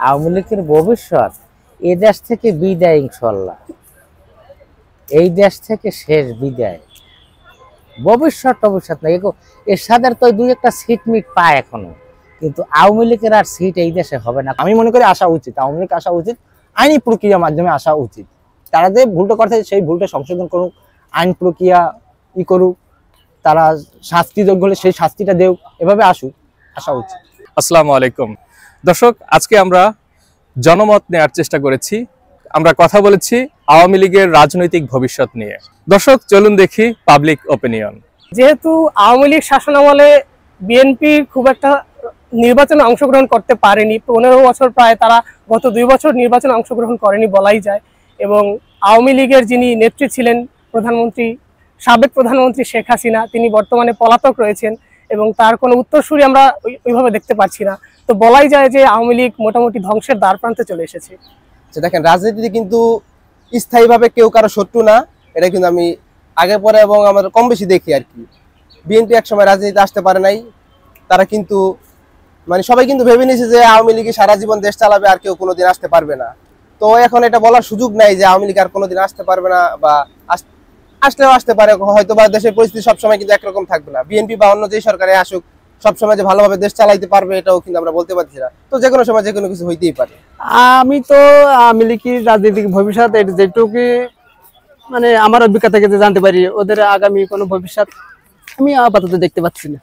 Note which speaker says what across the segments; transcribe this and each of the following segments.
Speaker 1: আওয়ামী লীগের ভবিষ্যৎ এ দেশ থেকে বিদায়, ইনশাল্লাহ এই দেশ থেকে শেষ বিদায়। ভবিষ্যৎ না, এরশাদের তো দুই একটা সিট মিট পায় এখনো, কিন্তু আওয়ামী লীগের আর সিট এই দেশে হবে না।
Speaker 2: আমি মনে করি আসা উচিত, আওয়ামী লীগ আসা উচিত, আইনি প্রক্রিয়ার মাধ্যমে আসা উচিত। তারা যে ভুলটা করছে সেই ভুলটা সংশোধন করুক, আইন প্রক্রিয়া করুক, তারা শাস্তিযোগ্য হলে সেই শাস্তিটা দেও, এভাবে আসা উচিত।
Speaker 3: আসসালামু আলাইকুম দর্শক, আজকে আমরা জনমত নেওয়ার চেষ্টা করেছি। আমরা কথা বলেছি আওয়ামী লীগের রাজনৈতিক ভবিষ্যৎ নিয়ে। দর্শক চলুন দেখি পাবলিক ওপিনিয়ন।
Speaker 4: যেহেতু আওয়ামী লীগ শাসনামলে বিএনপি খুব একটা নির্বাচনে অংশগ্রহণ করতে পারেনি, 15 বছর প্রায় তারা গত 2 বছর নির্বাচনে অংশগ্রহণ করেনি বলাই যায়, এবং আওয়ামী লীগের যিনি নেত্রী ছিলেন সাবেক প্রধানমন্ত্রী শেখ হাসিনা, তিনি বর্তমানে পলাতক রয়েছেন এবং তার কোনো উত্তরসূরি আমরা ওইভাবে দেখতে পাচ্ছি না। তো বলাই যায় যে আওয়ামী লীগ মোটামুটি ধ্বংসের দ্বার প্রান্তে চলে এসেছে।
Speaker 5: দেখেন, রাজনীতিতে কিন্তু স্থায়ীভাবে কেউ কারো শত্রু না, এটা কিন্তু আমি আগে পরে এবং আমার কম বেশি দেখি আর কি। বিএনপি একসময় রাজনীতিতে আসতে পারে নাই, তারা কিন্তু সবাই কিন্তু ভেবে নিয়েছে যে আওয়ামী লীগ সারা জীবন দেশ চালাবে, আর কেউ কোনোদিন আসতে পারবে না। তো এখন এটা বলার সুযোগ নাই যে আওয়ামী লীগ আর কোনোদিন আসতে পারবে না, বা আসলেও আসতে পারে, হয়তো বা দেশের পরিস্থিতি সবসময় কিন্তু একরকম থাকবে না। বিএনপি বা অন্য যে সরকারে আসুক সবসময় যে ভালোভাবে দেশ চালাইতে পারবে এটাও কিন্তু আমরা বলতে পারছি না। তো যে কোনো সময় যে কোনো কিছু হইতেই পারে।
Speaker 6: আমি তো আওয়ামী লীগের রাজনৈতিক ভবিষ্যৎ যেটুকু আমার অভিজ্ঞতা থেকে জানতে পারি, ওদের আগামী কোনো ভবিষ্যৎ আমি আপাতত দেখতে পাচ্ছি না,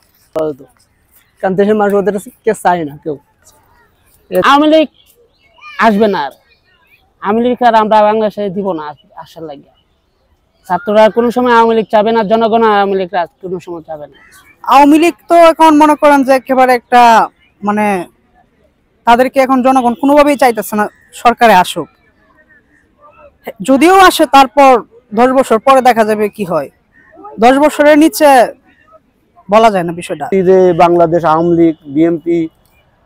Speaker 6: কারণ দেশের মানুষ ওদের কে চায় না কেউ।
Speaker 7: আওয়ামী লীগ আসবে না, আর আওয়ামী লীগ আর আমরা বাংলাদেশে দিব না আসার লাগে। ছাত্ররা কোনো সময় আওয়ামী লীগ চাবে না, জনগণ আওয়ামী লীগ কোনো সময় চাবে না।
Speaker 8: আওয়ামী লীগ তো এখন মনে করেন যে একেবারে একটা তাদেরকে এখন জনগণ কোনোভাবেই চাইতেছে না সরকারে আসুক। যদিও আসে তারপর 10 বছর পরে দেখা যাবে কি হয়। 10 বছরের নিচে বলা যায় না বিষয়টা।
Speaker 2: যে বাংলাদেশ আওয়ামী লীগ, বিএনপি,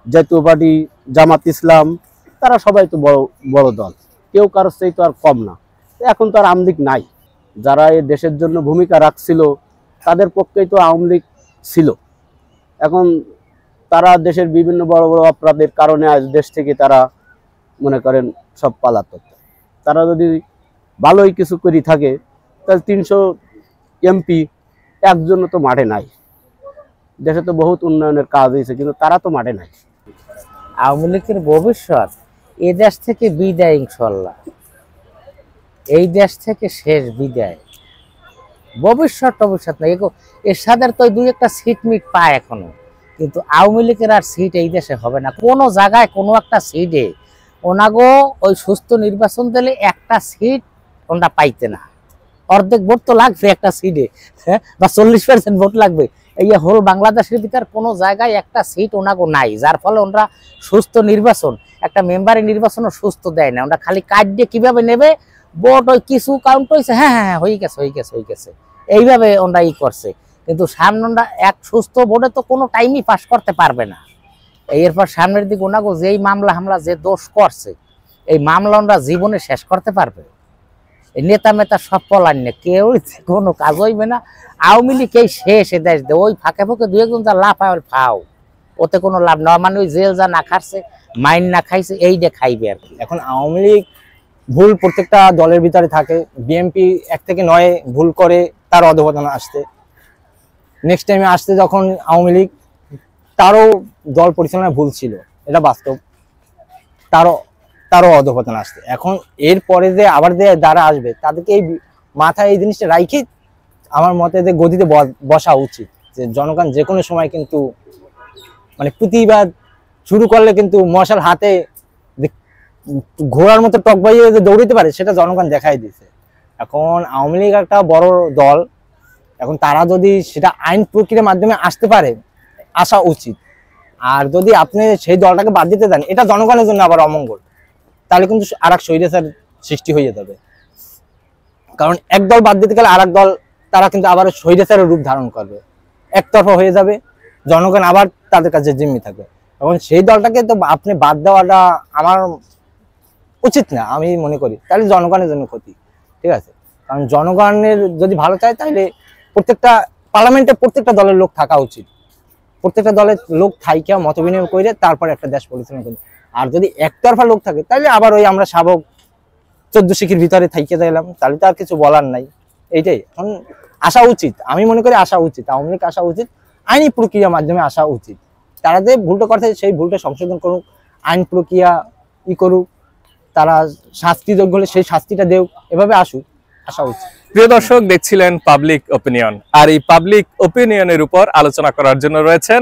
Speaker 2: জাতীয় পার্টি, জামাত ইসলাম, তারা সবাই তো বড় বড় দল, কেউ কারোর চেয়ে তো আর কম না। এখন তো আর আওয়ামী লীগ নাই। যারা এই দেশের জন্য ভূমিকা রাখছিল তাদের পক্ষেই তো আওয়ামী লীগ ছিল। এখন তারা দেশের বিভিন্ন বড় বড় অপরাধের কারণে আজ দেশ থেকে তারা মনে করেন সব পালাতক। তারা যদি ভালোই কিছু করে থাকে তাহলে 300 এমপি একজনও তো মাঠে নাই। দেশে তো বহুত উন্নয়নের কাজ হয়েছে, কিন্তু তারা তো মাঠে নাই।
Speaker 1: আওয়ামী লীগের ভবিষ্যৎ এ দেশ থেকে বিদায়, ইনশাল্লাহ এই দেশ থেকে শেষ বিদায়। ভবিষ্যৎ না, এরশাদের তো দুই একটা সিট মিট পায় এখনো, কিন্তু আওয়ামী লীগের আর সিট এই দেশে হবে না। কোনো জায়গায় কোনো একটা সিটে ওনাগো ওই সুস্থ নির্বাচন দিলে একটা সিট ওনারা পাইতে না। অর্ধেক ভোট তো লাগবে একটা সিটে, হ্যাঁ, বা 40% ভোট লাগবে। এই হোল বাংলাদেশের ভিতর কোনো জায়গায় একটা সিট ওনাগো নাই, যার ফলে ওনারা সুস্থ নির্বাচন, একটা মেম্বারের নির্বাচনও সুস্থ দেয় না। ওনারা খালি কার্ড দিয়ে কিভাবে নেবে, ভোট ওই কিছু কাউন্ট হয়েছে, হ্যাঁ হ্যাঁ হয়ে গেছে এইভাবে ওনারা করছে। কিন্তু সামনে ওনারা এক সুস্থ ভোটে তো কোনো টাইমই পাস করতে পারবে না। এরপর সামনের দিকে ওনাগো যেই মামলা হামলা যে দোষ করছে, এই মামলা ওনারা জীবনে শেষ করতে পারবে? এই নেতা মেতা সব পলান না, কেউ কোনো কাজ হইবে না। আওয়ামী লীগ এই শেষ এ দেশ ওই ফাঁকে ফাঁকে 2-1 যা লাভ হয় ফাও, ওতে কোনো লাভ না। ওই জেল যা না খাচ্ছে, মাইন না খাইছে, এই যে খাইবে আর কি।
Speaker 2: এখন আওয়ামী লীগ ভুল প্রত্যেকটা দলের ভিতরে থাকে। বিএনপি 1 থেকে 9 ভুল করে তার অধঃপতনে আসতে, নেক্সট টাইমে আসতে যখন আওয়ামী লীগ তারও দল পরিচালনায় ভুল ছিল, এটা বাস্তব, তারও অধঃপতনে আসতে। এখন এরপরে যে আবার যে যারা আসবে তাদেরকে এই মাথায় এই জিনিসটা রাখি আমার মতে যে গদিতে বসা উচিত, যে জনগণ যে কোনো সময় কিন্তু প্রতিবাদ শুরু করলে কিন্তু মশাল হাতে ঘোড়ার মতো টক বাইয়ে যে দৌড়িতে পারে সেটা জনগণ দেখাই দিয়েছে। এখন আওয়ামী লীগ একটা বড় দল, এখন তারা যদি সেটা আইন প্রক্রিয়ার মাধ্যমে আসতে পারে, আসা উচিত। আর যদি আপনি সেই দলটাকে বাদ দিতে দেন, এটা জনগণের জন্য আবার অমঙ্গল, তাহলে কিন্তু আর এক স্বৈরাচার সৃষ্টি হয়ে যাবে। কারণ এক দল বাদ দিতে গেলে আর এক দল তারা কিন্তু আবার স্বৈরাচারের রূপ ধারণ করবে, একতরফা হয়ে যাবে, জনগণ আবার তাদের কাছে জিম্মি থাকবে। এখন সেই দলটাকে তো আপনি বাদ দেওয়াটা আমার উচিত না, আমি মনে করি। তাহলে জনগণের জন্য ক্ষতি, ঠিক আছে? কারণ জনগণের যদি ভালো চায় তাহলে প্রত্যেকটা পার্লামেন্টে প্রত্যেকটা দলের লোক থাকা উচিত, প্রত্যেকটা দলের লোক থাইকা মত বিনিময় করে তারপর একটা দেশ পরিচালনা করবে। আর যদি একতরফা লোক থাকে তাহলে আবার ওই আমরা শাবক 14 শিখির ভিতরে থাইকে দিলাম, তাহলে তো আর কিছু বলার নাই। এইটাই এখন আসা উচিত, আমি মনে করি আসা উচিত, আওয়ামী লীগ আসা উচিত, আইনি প্রক্রিয়ার মাধ্যমে আসা উচিত। তারা যে ভুলটা করছে সেই ভুলটা সংশোধন করুক, আইন প্রক্রিয়া করুক, তারা শাস্তিযোগ্য হলে সেই শাস্তিটা দেও, এভাবে আসুক, আসা উচিত।
Speaker 3: প্রিয় দর্শক, দেখছিলেন পাবলিক ওপিনিয়ন, আর এই পাবলিক ওপিনিয়নের উপর আলোচনা করার জন্য রয়েছেন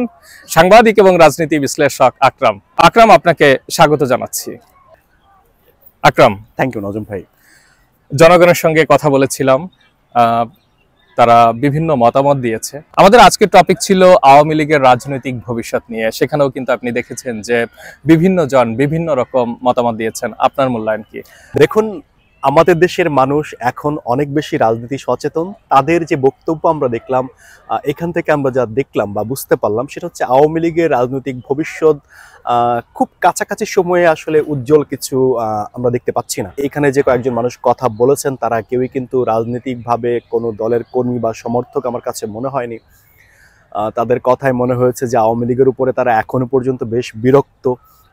Speaker 3: সাংবাদিক এবং রাজনীতি বিশ্লেষক আকরাম। আকরাম, আপনাকে স্বাগত জানাচ্ছি। আকরাম,
Speaker 9: থ্যাংক ইউ নজম ভাই।
Speaker 3: জনগণের সঙ্গে কথা বলেছিলাম, তারা বিভিন্ন মতামত দিয়েছে। আমাদের আজকের টপিক ছিল আওয়ামী লীগের রাজনৈতিক ভবিষ্যৎ নিয়ে। সেখানেও কিন্তু আপনি দেখেছেন যে বিভিন্ন জন বিভিন্ন রকম মতামত দিয়েছেন। আপনার মূল্যায়ন কি?
Speaker 9: দেখুন, আমাদের দেশের মানুষ এখন অনেক বেশি রাজনীতি সচেতন। তাদের যে বক্তব্য আমরা দেখলাম, এখান থেকে আমরা যা দেখলাম বা বুঝতে পারলাম সেটা হচ্ছে আওয়ামী লীগের রাজনৈতিক ভবিষ্যৎ খুব কাছাকাছি সময়ে আসলে উজ্জ্বল কিছু আমরা দেখতে পাচ্ছি না। এখানে যে কয়েকজন মানুষ কথা বলেছেন তারা কেউই কিন্তু রাজনৈতিকভাবে কোনো দলের কর্মী বা সমর্থক আমার কাছে মনে হয়নি। তাদের কথায় মনে হয়েছে যে আওয়ামী লীগের উপরে তারা এখনো পর্যন্ত বেশ বিরক্ত,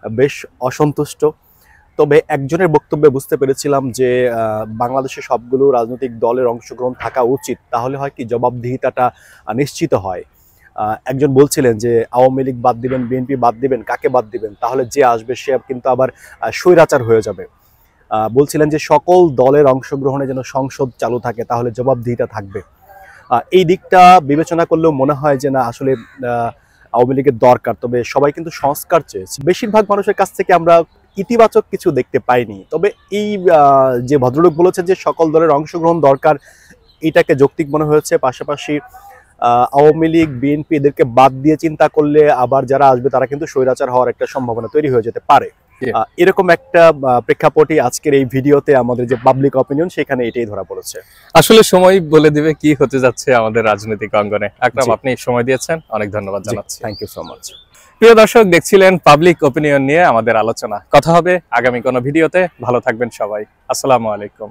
Speaker 9: বেশ অসন্তুষ্ট। তবে একজনের বক্তব্যে বুঝতে পেরেছিলাম যে বাংলাদেশে সবগুলো রাজনৈতিক দলের অংশগ্রহণ থাকা উচিত, তাহলে হয় কি জবাবদিহিতাটা নিশ্চিত হয়। একজন বলছিলেন যে আওয়ামী লীগ বাদ দিবেন, বিএনপি বাদ দিবেন, কাকে বাদ দিবেন, তাহলে যে আসবে সে কিন্তু আবার স্বৈরাচার হয়ে যাবে। বলছিলেন যে সকল দলের অংশগ্রহণে যেন সংসদ চালু থাকে, তাহলে জবাবদিহিতা থাকবে। এই দিকটা বিবেচনা করলেও মনে হয় যে না, আসলে আওয়ামী লীগের দরকার। তবে সবাই কিন্তু সংস্কার চেয়েছে। বেশিরভাগ মানুষের কাছ থেকে আমরা ইতিবাচক কিছু দেখতে পাইনি। তবে এই যে ভদ্রলোক বলেছেন যে সকল দলের অংশগ্রহণ দরকার, এটাকে যৌক্তিক মনে হয়েছে। পাশাপাশি আওয়ামী লীগ, বিএনপি এদেরকে বাদ দিয়ে চিন্তা করলে আবার যারা আসবে তারা কিন্তু স্বৈরাচার হওয়ার একটা সম্ভাবনা তৈরি হয়ে যেতে পারে। এরকম একটা প্রেক্ষাপটে আজকের এই ভিডিওতে আমাদের যে পাবলিক অপিনিয়ন, সেখানে এটাই ধরা পড়েছে।
Speaker 3: আসলে সময় বলে দিবে কি হতে যাচ্ছে আমাদের রাজনৈতিক অঙ্গনে। আকরাম, আপনি সময় দিয়েছেন, অনেক ধন্যবাদ জানাচ্ছি।
Speaker 9: Thank you so much.
Speaker 3: প্রিয় দর্শক, দেখছিলেন পাবলিক ওপিনিয়ন নিয়ে আমাদের আলোচনা। কথা হবে আগামী কোনো ভিডিওতে। ভালো থাকবেন সবাই। আসসালামু আলাইকুম।